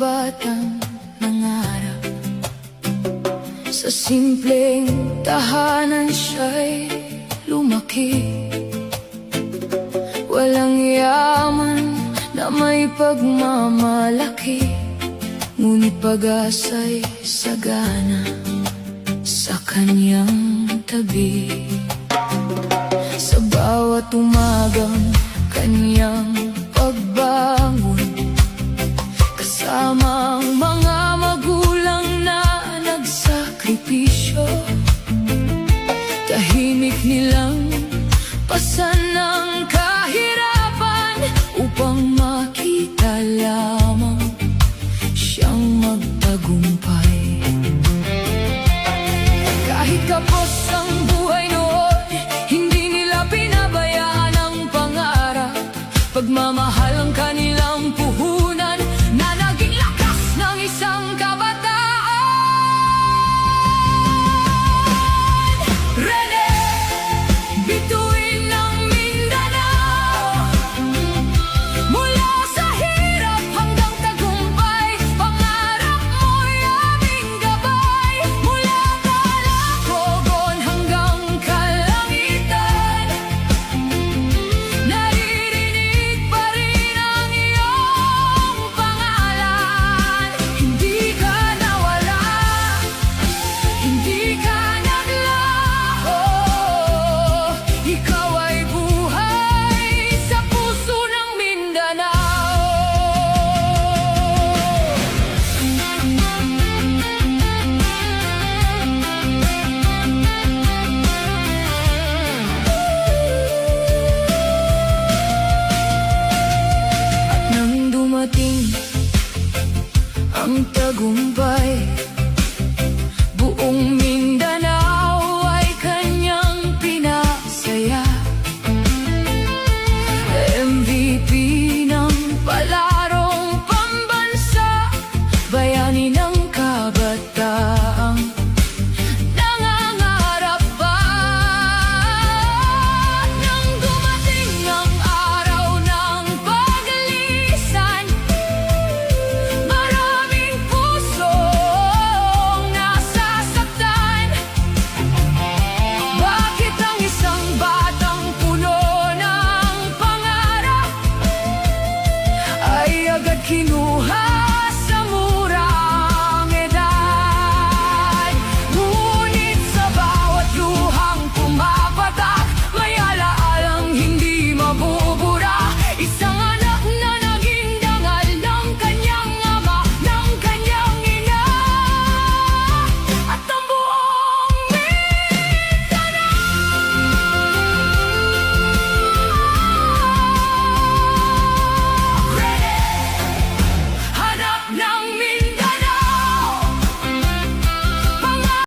batang nangarap sa simpleng tahanan siya'y lumaki. Walang yaman na may pagmamalaki, ngunit pag-asa'y sagana sa kanyang tabi. Sa bawat umagang kanyang pagbangon, kasama ang mga magulang na nagsakripisyo, tahimik nilang pasan ng kahirapan upang makita lamang siyang magtagumpay. Kahit kapos ang buhay noon, hindi nila pinabayaan ang pangarap. Pagmamahal ang kanilang puhunan na naging lakas ng isang kabataan. Rene, bituin ng Mindanao, mula sa hirap hanggang tagumpay, pangarap mo'y aming gabay. Mula Calacogon hanggang kalangitan, naririnig pa rin ang iyong pangalan. Hindi ka nawala, hindi ka naglaho, ikaw ay buhay sa puso ng Mindanao. At nang dumating ang tagumpay,